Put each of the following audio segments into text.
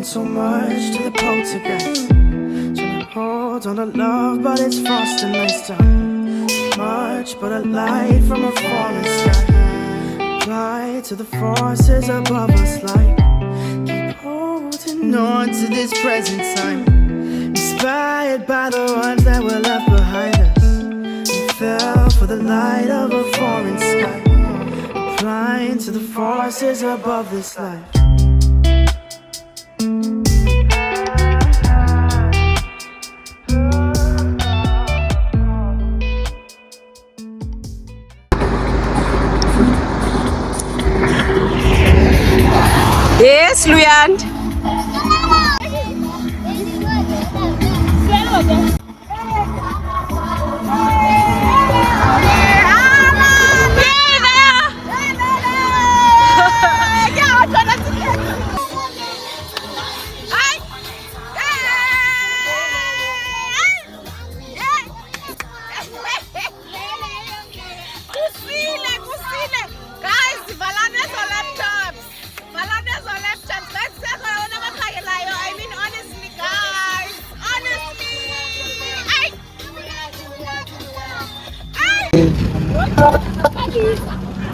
So much to the poltergeist, trying to hold on to love, but it's frosting nice time. Much but a light from a falling sky, apply to the forces above us like keep holding on to this present time, inspired by the ones that were left behind us. We fell for the light of a foreign sky, applying to the forces above this life. Yes, Luyand.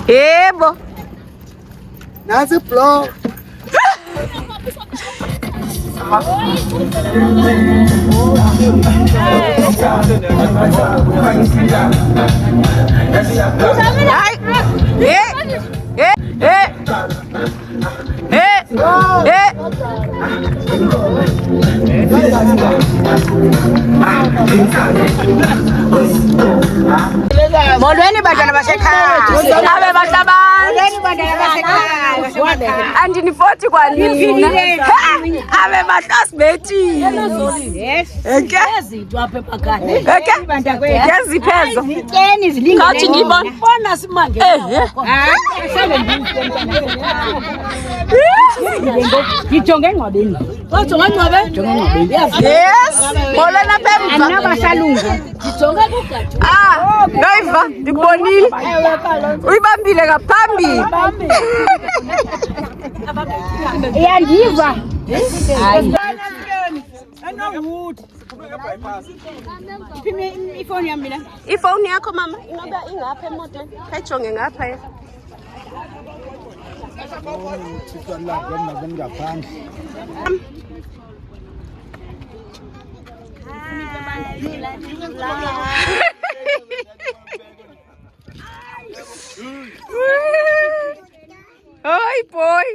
Yebo. Nasi blow. Molweni bantwana basekhaya. Abe bahlabani. Molweni bantwana basekhaya. Andinifoti kwanina. Abe bahlasibethi. Yes. Eke? Ezinto apha ephakade. Eke? Ngeziphezo. Ziteni zilingene. Ngathi ngibona. Bona simange. Ngijonge engcwabeni. Wajonga engcwabeni? Jonga engcwabeni. Yes. Molweni apha emva. Anabasalunga. Ngijonge kugadi. Noiva, ndikubonile. Uyibambile ngaphambili. Iyandiva. Hayi. Ifoni yami mina. Ifoni yakho mama inoba ingapha emotweni. Kayijonge ngapha ye. Thixo lakho ngaphandle. Oi, boy.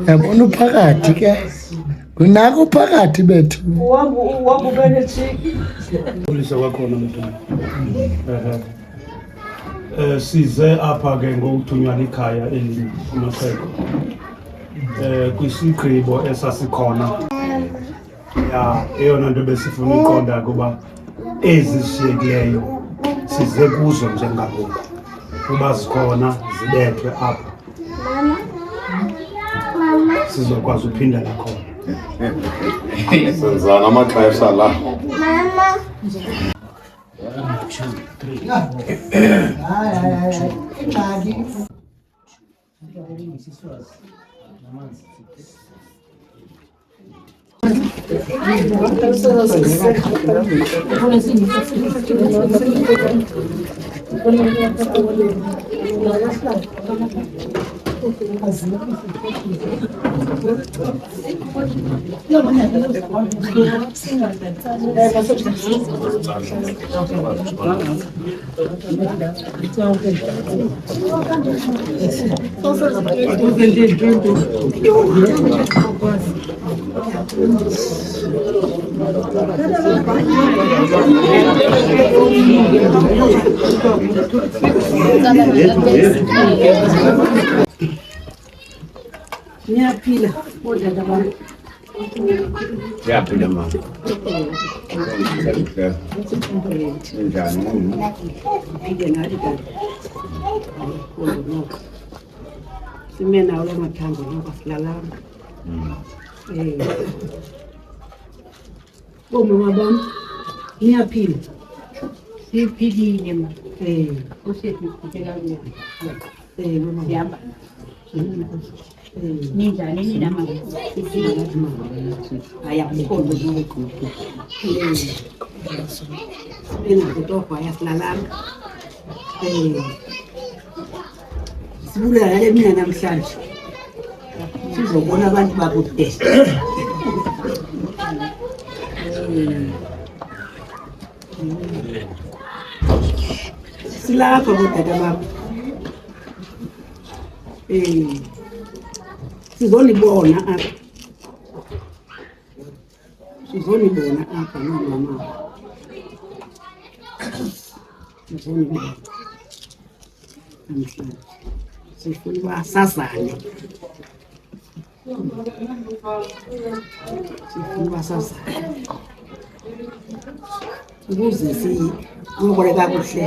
Yabona uphakathi ke kunako phakathi bethu Uhambo benechiki. Polisi wakhona mntwana. Size apha ke ngokuthunywa likhaya eli kumaseko. Kwisigqibo esasikhona. Ya, eyona nto besifuna iqonda kuba ezi zishiyekileyo size kuzo njengangoku. Kuba zikhona zibethwe apha. Sizokwazi uphindela khona. Senza ngamaxesha la. Ngiyaphila odada bami. Ngiyaphila mama. Njani? Phile nathi kanti. Simena wala mathambo ngoba silalanga. Bomama bami. Ngiyaphila. Siphilile ma. Usethi kuphela nini? Mama. Siyamba. Ninjani nina mama? Ayakukhondo lokho. Ina kutoka yasilanga. Sibulala le mina namhlanje. Sizobona abantu bakude. Silapha kodwa baba. Sizonibona apha. Sizonibona apha mama. Sizonibona. Namhlanje. Sifuna basazane. Sifuna basazane. Ukuze ngibone kakuhle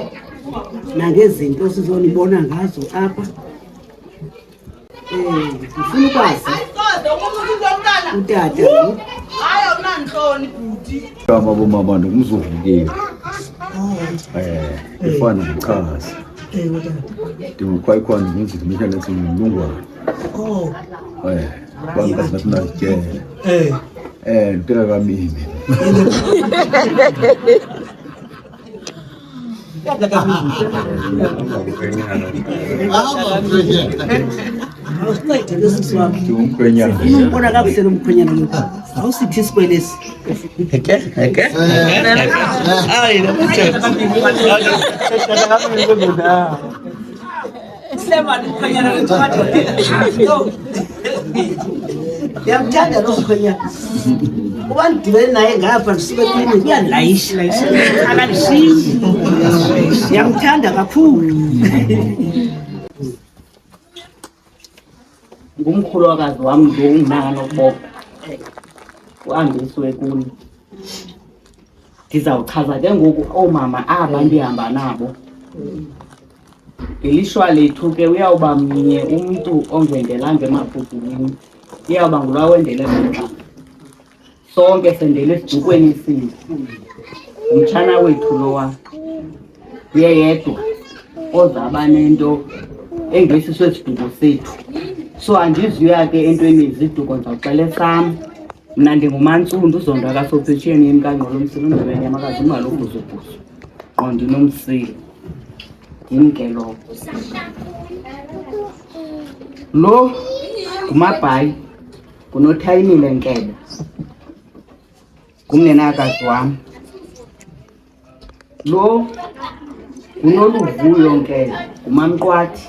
nangezinto sizonibona ngazo apha. Ngifuna ukwazi utata Kama bomama ngumzuvukile. Ifana ngichaza. Ndimkhwayikhwana ngenzi imihla lethi ngilungwana. Bangazi nathi najele. Ntela kamini. umkhwenyana umbona kakuhle lo mkhwenyana lo awusithi isikwelesi Hayi lo yamthanda lo mkhwenyana ubandibene naye ngapha sisuke kimi kuyalayisha akalishisi yamthanda kakhulu ngumkhulukazi wami lo unginaka nokubopha uandiswe kuni ndizawuchaza ke ngoku omama aba ndihamba nabo ngelishwa lethu ke uyawuba mnye umntu ongendelanga emabhudumini uyawuba ngulwa wendele emxa sonke sendele esidukweni esinye umtshana wethu lowa uyeyedwa ozaba nento engesiso esiduko sethu so andizuya ke entweni iziduko ndizawuxela esam mna ndingumantsundu uzondwa kasophetsheni emkangqolo msilo ndibene amakazi ungalobhuzubuzo qo ndinomsilo ndimke lowo lo ngumabhayi ngunothayimile nkele ngumnenakazi wam lo nguNoluvuyo nkele ngumamqwathi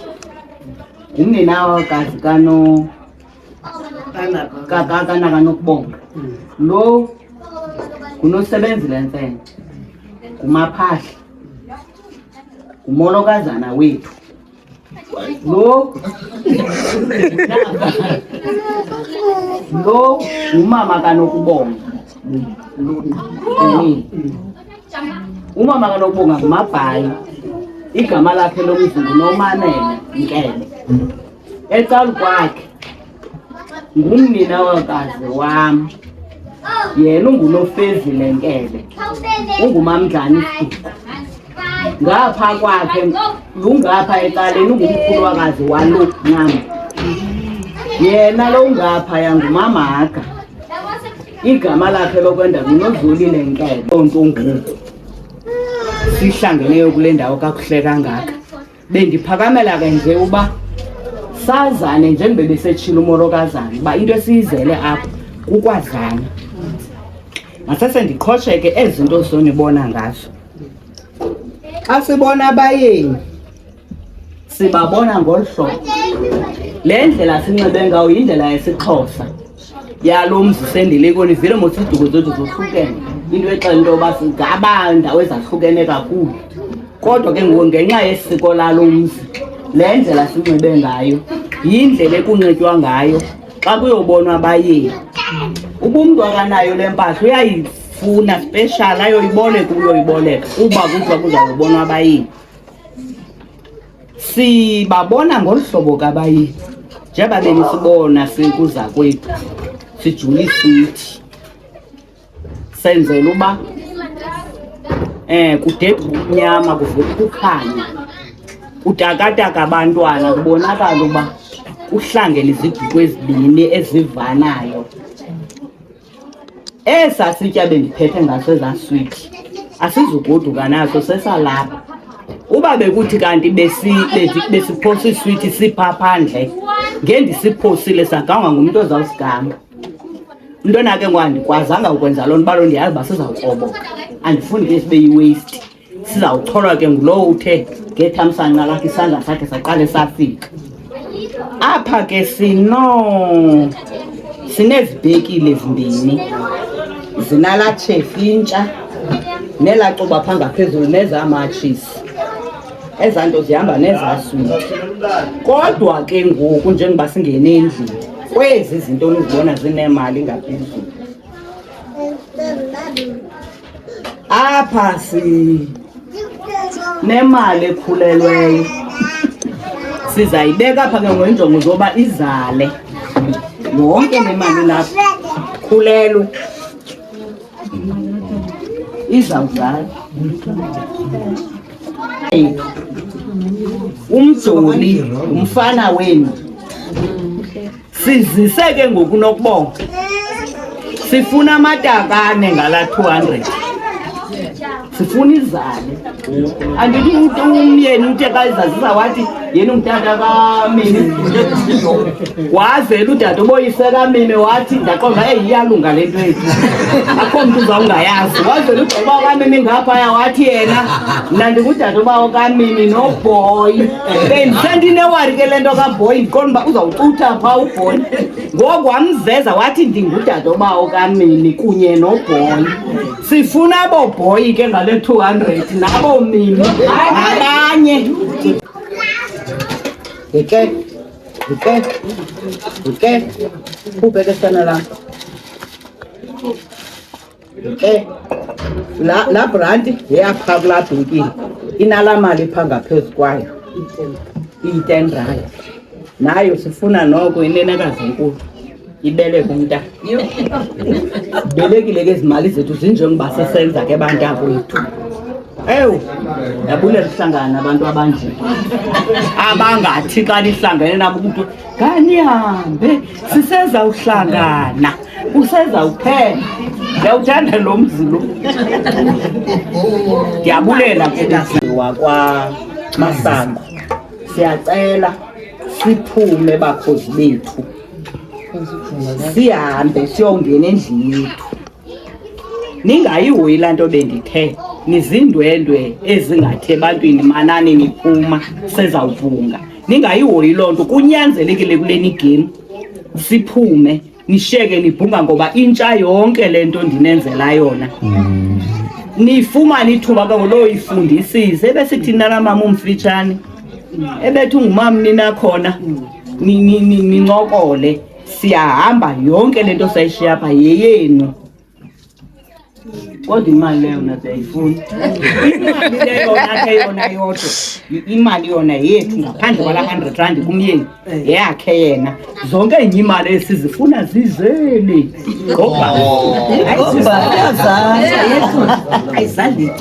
ngumnenakazi kanokubonga lo ngunosebenzile ntsene ngumaphahla ngumolokazana wethu lo ngumama kanokubonga umama kanokubonga ngumabhayi igama lakhe lomzi nguNomanene Nkele ecalu kwakhe ngumninawakazi wam yena ungunofezile Nkele ungumamdlana isiduko ngapha kwakhe lungapha ecaleni ungumkhulukazi walo ncam yena lo ngapha yangumamaga igama lakhe lokwenda nguNozulile Nkele onto nguku sihlangeneyo kule ndawo kakuhle kangaka bendiphakamela ke nje uba sazane njengoba besetshila umolokazana uba into esiyizele apha kukwazana masese ndiqhosheke ezi zinto sonibona ngazo xa sibona abayeni sibabona ngolu hlobo le ndlela sinxibe ngayo yindlela yesiXhosa yalo mzi sendilikoni vile mosiduko zethu zohlukene into exela into yoba sigaba ndawo ezahlukene kakhulu kodwa ke ngoku ngenxa yesiko lalo mzi le ndlela sinxibe ngayo yindlela ekunxitywa ngayo xa kuyobonwa abayeni uba umntu akanayo le mpahla uyayifuna special ayoyiboleka uyoyiboleka uba kuthiwa kuzawubonwa abayeni sibabona ngolu hlobo kabayeni njengoba benisibona sikuza kwethu sijule iswiti senzela uba kudede kumnyama kuvuka kukhanya kutakataka abantwana kubonakala uba kuhlangene iziduko ezibini ezivanayo esa sitya bendiphethe ngaso ezaswiti asizugoduka naso sesalapha uba bekuthi kanti besiphosa iswiti sipha phandle ngendisiphosile sagangwa ngumntu ozawusiganga intona ke ngoandikwazanga ukwenza loo nto uba loo ndiyazi uba sizawukroboka andifuni ke sibe yi-waste sizawucholwa ke ngulowo uthe ngethamsanqa lakhe isandla sakhe saqale safika apha ke sinezibhekile ezimbini zinalaa tshefu intsha nelaa cuba phaa ngaphezulu nezamatshisi ezaa nto zihamba nezaswiti kodwa ke ngoku njengoba singene endlini kwezi zinto nizibona zinemali ngaphezulu apha sinemali ekhulelweyo sizayibeka apha ke ngenjongo zoba izale yonke le mali lapha khulelwe izawuzala umjoli umfana wenu siziseke ngokunokubonga sifuna amatakane ngala 200 sifuna izale andithi umyeni uthe xa izazisa wathi yena umtata kaMini wazela udade uboyise kaMini wathi ndaqonda iyalunga le nto ethu akho mntu uzawungayazi wazela udade ubawo kaMini ngaphaya wathi yena mna ndingudade ubawo kaMini noBoy bendisendinewari ke le nto kaBoy ndiqonda uba uzawucutha phaa uBoy ngoku wamzeza wathi ndingudade ubawo kaMini kunye noBoy sifuna boBoy ke ngale 200 nabo Mini nabanye Okay. Ubeke sana la. Okay. La brand yapha kula bhiki. Inala mali pha ngaphezulu kwayo. I10 rand. Nayo sifuna noko inenekazi enkulu. Ibele kumnta. Belekile ke izimali zethu zinjengoba sesenza ke bantakwethu. Ewu, yabulela uhlangana abantu abanje. Abangathi xa lihlangene nabo umuntu, "Kanihambe, siseza uhlangana, useza uphela." Ngiyawuthanda lo mzi lo. Ndiyabulela ke kuziwa kwa Masango. Siyacela siphume bakhozi bethu. Sihambe siyongena endlini yethu. Ningayihoyi lanto bendithe. Nizindwendwe ezingathi ebantwini manani niphuma sezawuvunga ningayihoyi loo nto kunyanzelekile kuleni game siphume nisheke nibhunga ngoba intsha yonke le nto ndinenzela yona nifumane ithuba kangolo yifundisise ebesithi nala mama umfitshane ebethi ungumama nina khona nincokole siyahamba yonke le nto sayishiya apha yeyenu. Kodwa imali leyo nasiyayifuna. Imali leyo nakhe yona yodwa. Imali yona yethu ngaphandle kwala 100 rand kumyeni yakhe yena. Zonke enye imali esizifuna zizele. Ngoba ayizali.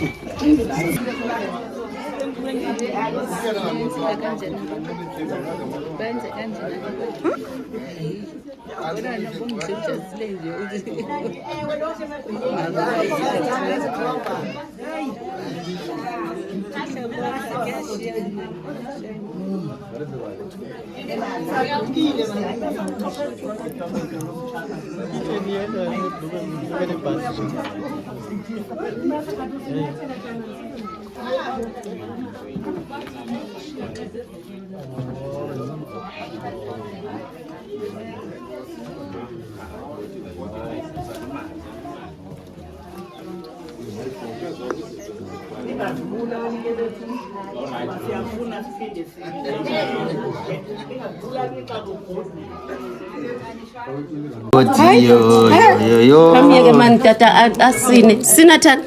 Kamiyeke mani tata asine sinathana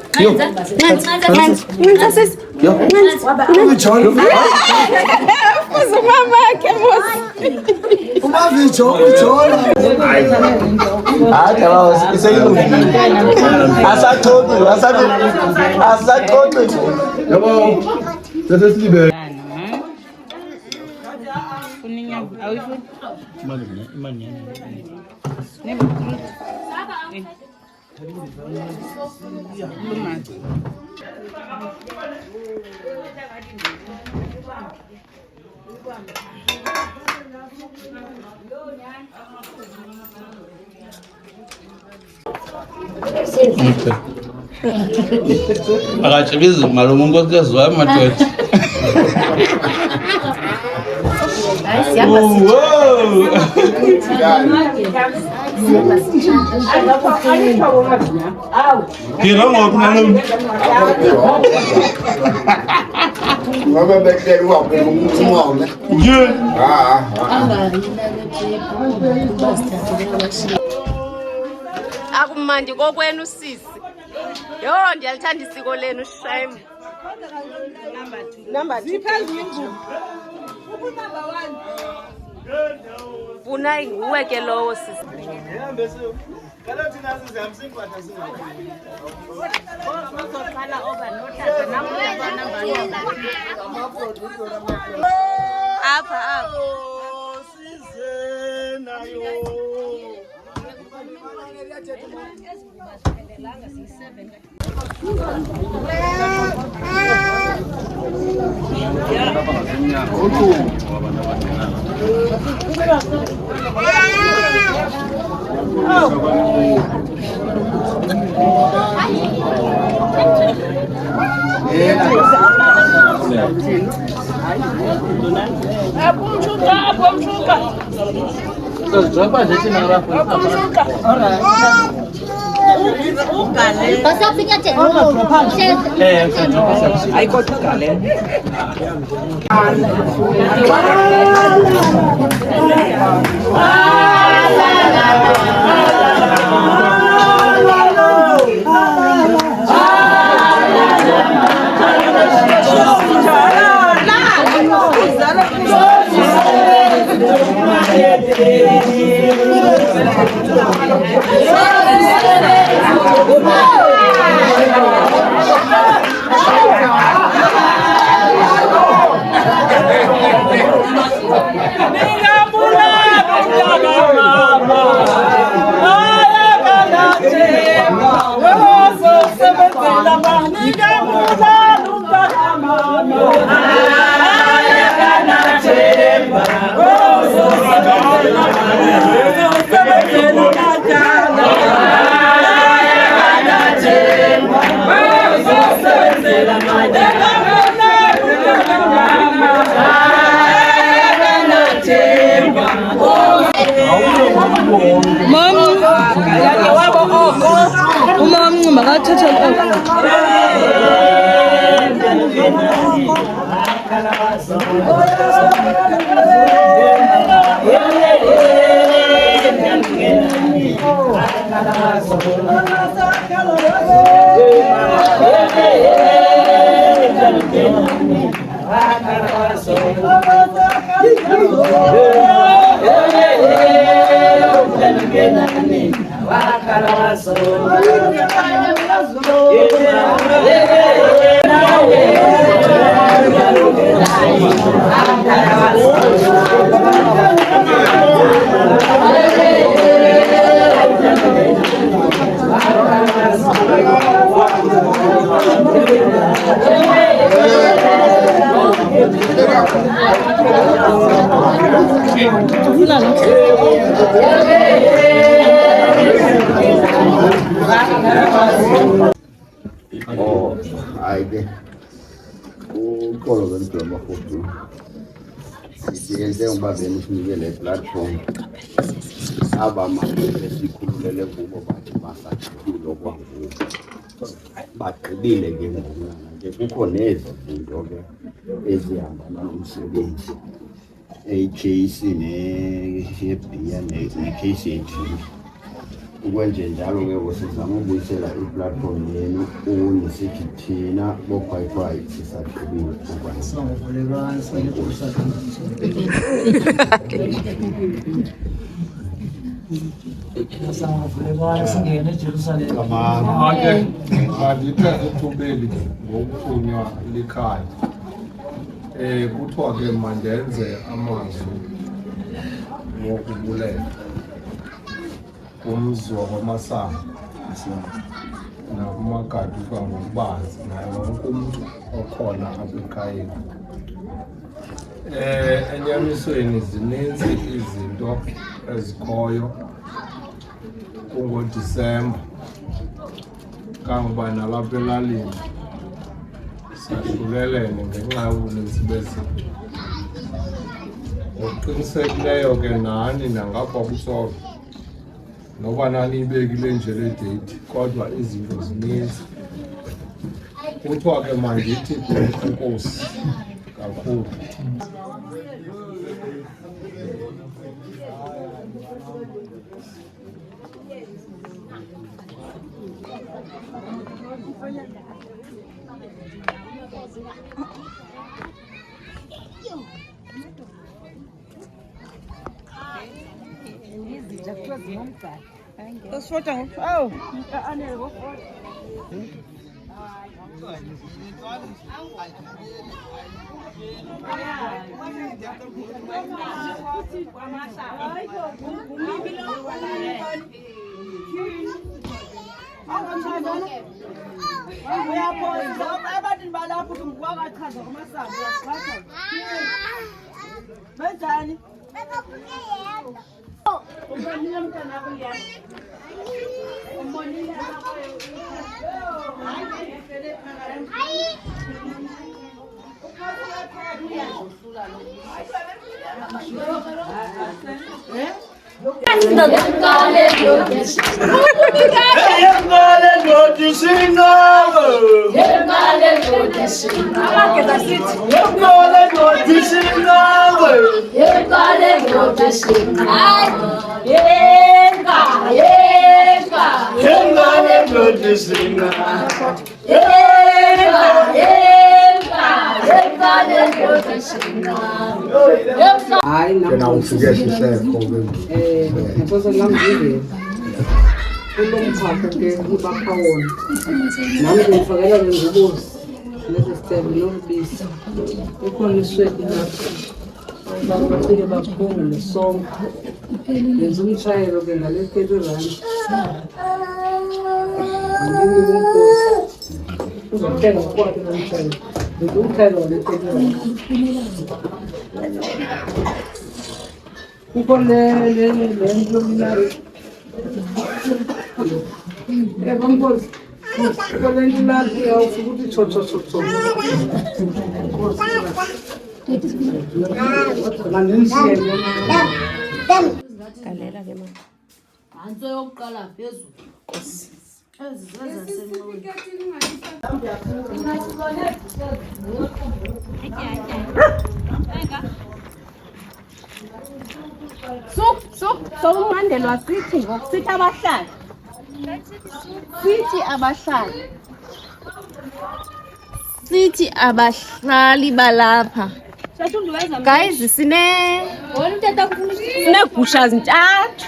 Akatshibiza ngalo unkosikazi wami madoda. Kira ngoku nalo. Ngaba bekelwa kumncane. Nje. Akumandi kokwenu sisi. Yo ndiyalithanda isiko lenu shame. Number 2. Funa nguwe ke lowo sisi. Apha. Oh, haydi. Uxolo benziwa amafoto. Siyenze ngoba benisinike le platform. Aba manje esikhululele kubo bathi basajulile kwangoku. Bagqibile ke ngoku nje kukho nezo zinto ke ezihambana nomsebenzi. Case nebhiya necase yethu. Ukwenje njalo ke usizama ukubuyisela iplatform yenu kuni sithi thina bokhwayikhwayi sisaqhubile Ngandithe ethubeni ngokuthunywa likhaya. Kuthiwa ke mandenze amazwi wokubulela kumzi wakwaMasango nakumagadi kwangokubanzi naye wonke umntu okhona apha ekhayeni. Enyamisweni zininzi izinto ezikhoyo kungoDisemba kangoba nalapha elalini sahlulelene ngenxa yobuninzi bezinto. Ngokuqinisekileyo ke nani nangapha kusolwa noba naniyibekile nje le date kodwa izinto zininzi. Kuthiwa ke mandithi enkosi kakhulu. Hayi Tena ufike sisekho ngaphosa ngamzile kulo mkhakha ke ubakha wona nami ngifakela ngengubosi nesistembu nobisi ikhona iswedi lapho bafike baphungule sonke yenza umshayelo ke ngale 30 rand uzothenga kwakhe nomshayelo ngumshayelo wale 30 rand kukhona lento mina bampozi kukhona lento lapho yawufuka ukuthi chocho Galela ke mama. Hanso yokuqala phezulu. Sokumandelwa sithi ngokusithi abahlali. Sithi abahlali balapha. Guys, sinegusha zintathu.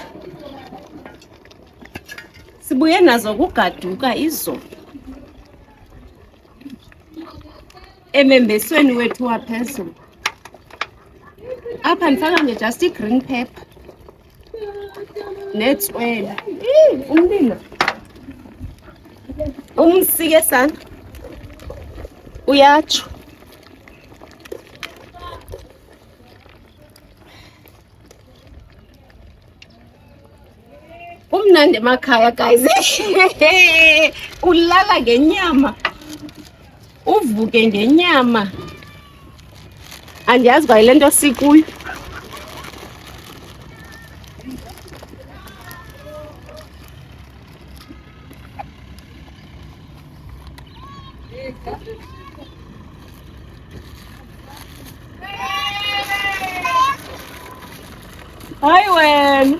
Sibuye nazo kugaduka izolo. Emembesweni wethu waphezulu. Apha ndifaka nje just green pepper. Netswele. Umlilo. Umsike sana. Uyatsho. Umnandi emakhaya guys. Ulala ngenyama. Uvuke ngenyama. Andiyazi kwa ile nto sikuyo. Hi wena.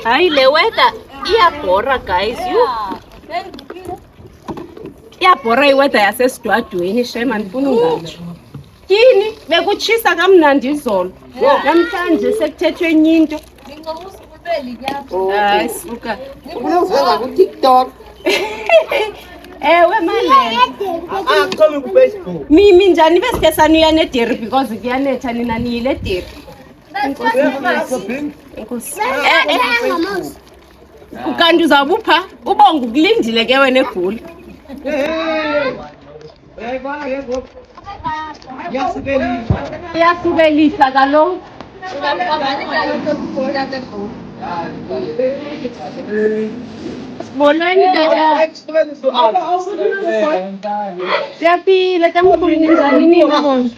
Hayi le weather iyabhora guys. Iyabhora iweather yasesidwadweni shema andifuna ungatsho. Yini bekutshisa kamnandi izolo. Namhlanje sekuthethwe enye into. Hayi suka. Unaweza ku TikTok. Ewe malele. Come ku Facebook. Mimi njani besike sanuya neDairy because kuyanetha nina niyile Dairy. Ukanti uzabupha ubonga ukulindile ke wena egoli. Yasubelisa kaloku. Bonani dada. Siyaphila tamkhulu ninjani nina bona?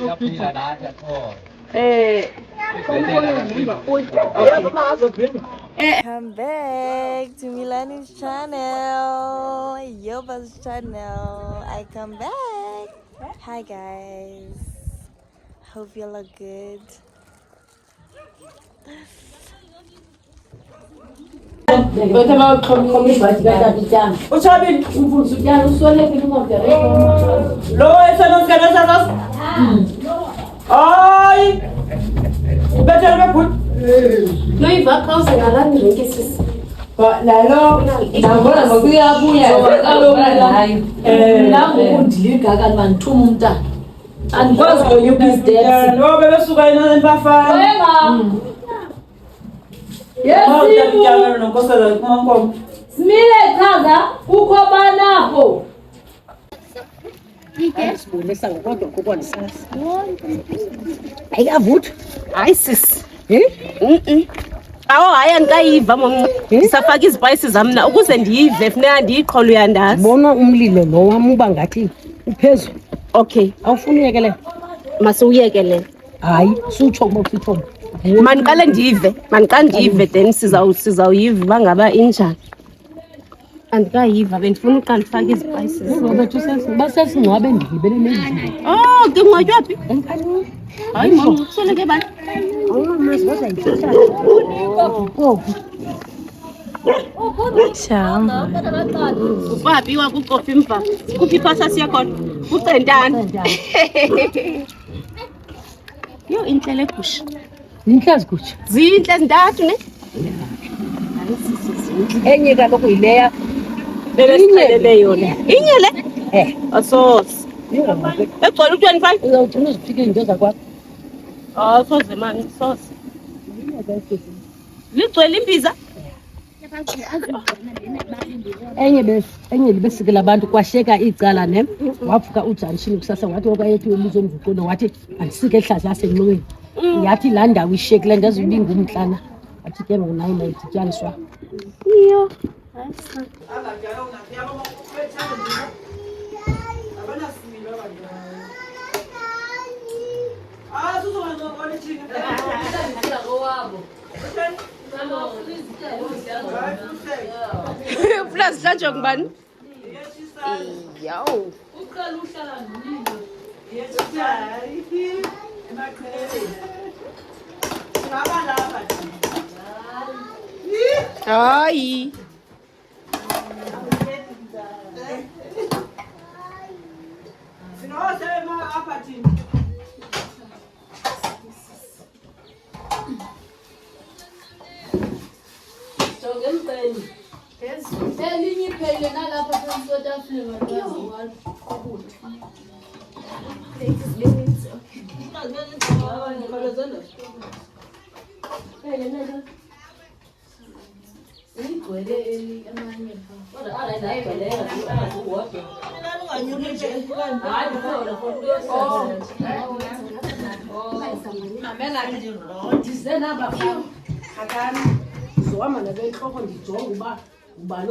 Come back to Milani's channel, Yoba's channel. I come back. Hi guys. Hope you look good. Bethe baqhomisa bathi betatyana. Uthabile Umfundisi utyana uswelekile umontere. lo esenosikelela sasos. Hayi. Ubethele bebhuti. Noyiva khawuze ngalani zonke sisi. Nalo Ngabona ngokuyabuya hayo. La ngokundilika kanti manithuma umntana. Andikwazi ngoyuka isteps. lo bebesuka enani bafana. Wema. Yesibu nonkosazana kumankomo. Simile chaza kukho banapho. Sibonisa ngokodwa kokwana sasa. Ayikavuthi. Hayi sisi. Awu hayi andikayiva mama. Ndisafaka izipayisi zam na ukuze ndiyive funeka ndiyiqholo uyandazi. Bona umlilo lo wam uba ngathi uphezulu. Okay, Awufuni uyekelela? masiwuyekelele. Hayi, sutsho ukuba usitsho. Maniqale ndive then sizawuyiva uba ngaba injani. Andikayiva bendifuna uqala ndifake izipayisi. Bethu basesingcwabe ndilibele nendlu. Oh, ke ngcwatywa phi? Hayi mama, kusweleke bani? Upapi wakucofa imva. Kuphi iphasa siya khona? Kucentana. Yo inhlele gusha. Inhlazi kutsha. Zinhle zintathu ne? Enye kaloku yileya. Bebesixelele yona. Inye le? Asos. Egcwele u-25. Uzawuthina uziphike into zakwakho. Soze mani, soze. Ligcwele imbiza? Enye libesikela abantu kwasheka icala ne wafuka uJanshini kusasa wathi okwayethu elizo mvuqono wathi andisike ehlaza asenqweni yathi la ndawo ishekile ndazi ubinga umhlana athi ke ngonayi mayidityaniswa Iyo. Ufuna zihlanjwe ngubani? Yaw. Uqala uhlala nomlilo. Hayi. Elinye iphele nalapha eSouth Africa. Igcwele amanye zohamba nabentloko ndijonga uba ubani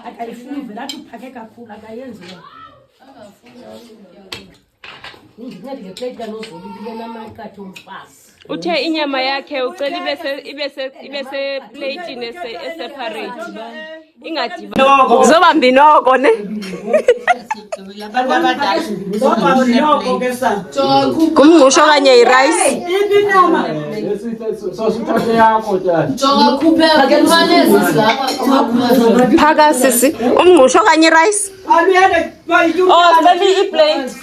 akayifuni ivela athi uphake kakhulu akayenziwa ndincede ngeplate kanozoli ibe namakathe omfazi Uthe inyama yakhe ucela ibe seplatini eseparate. Ingadibani. Zobamba inoko ne. Kumngqusho kanye irice. Phaka sisi. Umngqusho kanye irice. Oh, seli iplate.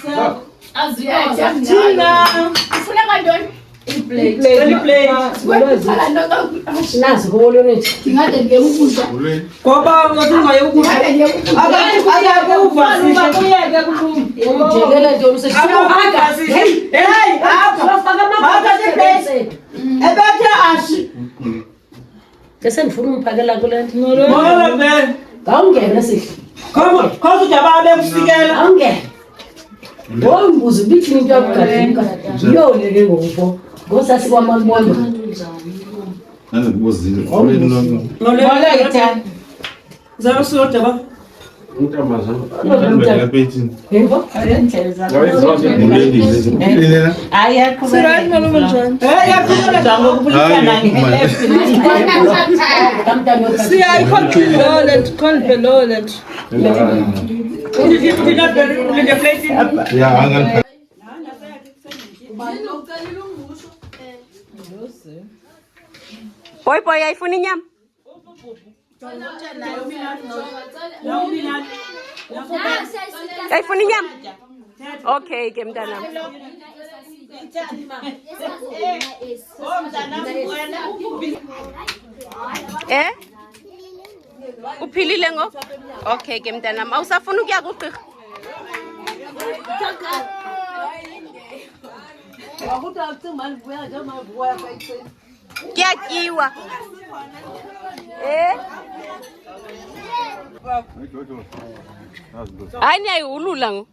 nazi kubolweni ngade ngekudla ngoba ngokungaye ukudla akakuva uyeke kulumjekele nje umsesiphaka hey ebethe ashi esendifuna umphakela kule nto ngoba ben ngawungena sihle khona ujababe kufikela awungena ngombuzo bithini into yakugadimuka yiyole ke ngoku ngosasi kwamambondo Nandikubuzile. Awulini lonke. zabe siyodaba Boy, ayifuna inyama. Ayifuna inyama. Okay, ke mntanami. Uphilile ngo? Okay, ke mntanami. Awusafuna ukuya kugqirha? Kuyatyiwa. Hayi niyayihulula ngo.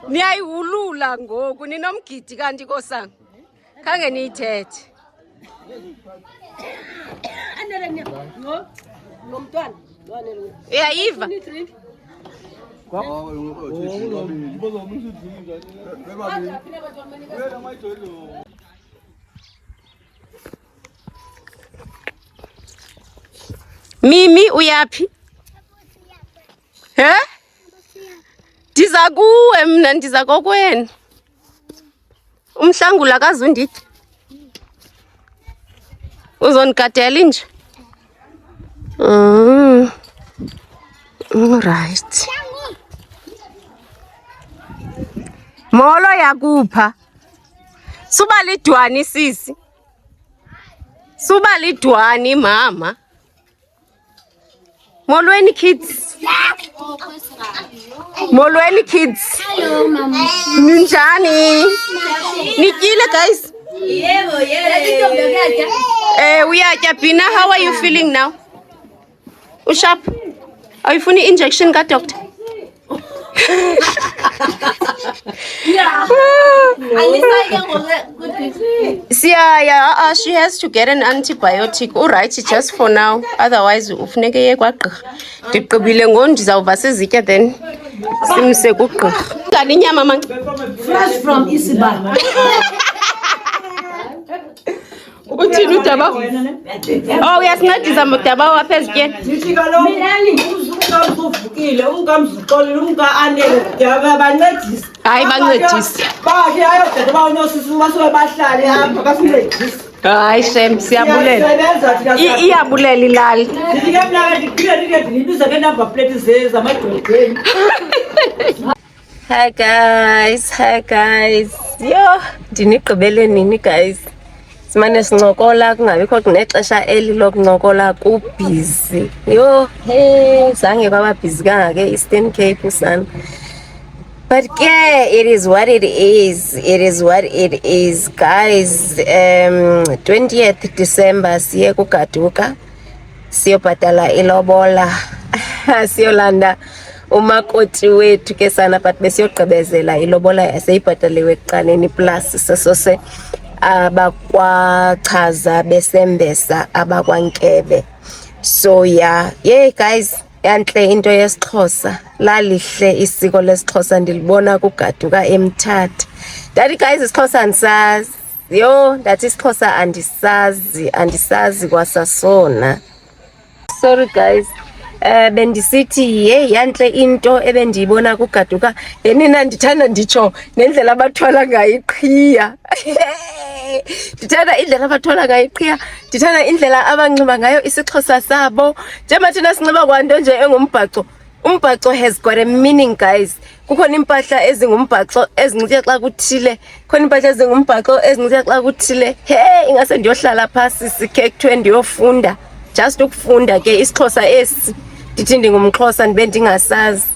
Niyayihulula ngoku ninomgidi kanti kosanga. Khange niyithethe. Uyayiva? Mimi uyaphi? Ndiza kuwe mna ndiza kokwenu. Umhlangula akazundithi. Uzonigadela nje. Right. Molo yakupha. Suba lidwani sisi. Suba lidwani mama. Molweni kids. Molweni kids. Hello mama. Ninjani? Nityile guys? Uyatya Bina, how are you feeling now? Ushap? Awufuni injection ka doctor? She has to get an antibiotic. Alright, just for now. Otherwise, ufuneke ye kwagqirha. Ndigqibile ngo ndizawuva sezitya then simse kugqirha. Ngani inyama mama? Fresh from Isibaba. Uthini udaba? Uyasincedisa mdaba wapha ezityeni. Ndithi kaloku uzuvukile ungamzixolile ungaanele bancedisa. Hayi bancedisa. Bakhe ayogada bawunosisi basuke bahlale apha basincedisa. Hayi shem siyabulela. Iyabulela ilali. Ndithi ke mna ndiphinde ndibiza ke number plate zamadolobheni. Hi guys. Yo, ndinigqibele nini guys? Simane sincokola kungabikho kunexesha eli lokuncokola kubhizi. Yo, zange kwaba busy kangake Eastern Cape usana. But yeah, it is what it is. It is what it is, guys. 20th December siye kuGaduka. Siyobhatala ilobola. Siyolanda umakoti wethu ke sana but besiyogqibezela ilobola yaseyibhataliwe ekuqaleni plus sesose abakwachaza besembesa abakwankebe. So yeah guys, yantle into yesiXhosa, lalihle isiko lesiXhosa ndilibona kuGaduka eMthatha. That guys isiXhosa andisazi. Yo, that isiXhosa andisazi kwasasona. Sorry guys. Bendisithi yantle into ebendiyibona kuGaduka. Nina ndithanda nditsho nendlela abathwala ngayo iqhiya. Ndithanda indlela abathwala ngayo iqhiya, ndithanda indlela abanxiba ngayo isiXhosa sabo. Njengoba thina sinxiba kwanto nje engumbhaco. Umbhaco has got a meaning guys. Kukhona impahla ezingumbhaco ezinxitywa xa kuthile, khona impahla ezingumbhaco ezinxitywa xa kuthile. Ingase ndiyohlala phasi sikhe kuthiwe ndiyofunda, just ukufunda ke isiXhosa esi. Ndithi ndingumXhosa ndibe ndingasazi.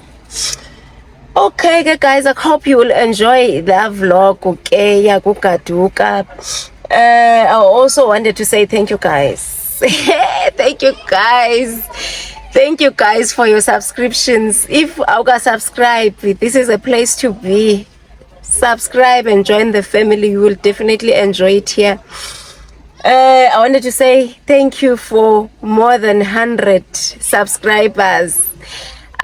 Okay guys, I hope you will enjoy the vlog ya kuGaduka. I also wanted to say thank you guys. Thank you guys for your subscriptions. If you subscribe, this is a place to be. Subscribe and join the family. You will definitely enjoy it here. I wanted to say thank you for more than 100 subscribers.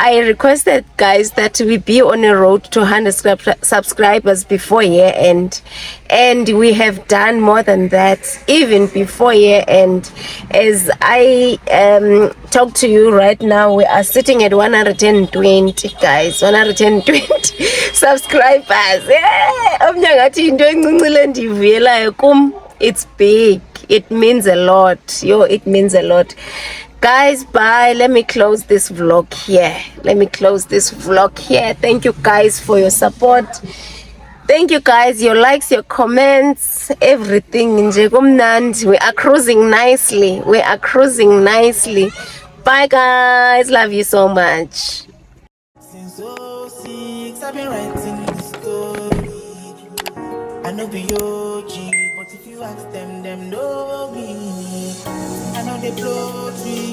I requested, guys, that we be on a road to 100 subscribers before year end, and we have done more than that even before year end. As I talk to you right now, we are sitting at 120, guys, 120 subscribers. It's big. It means a lot. Yo, it means a lot. Guys, bye. Let me close this vlog here. Thank you guys for your support. Thank you guys, your likes, your comments, everything. We are cruising nicely. Bye guys. Love you so much. Since 06, I've been writing the story. I know be OG, but if you ask them know me. I know they blow me.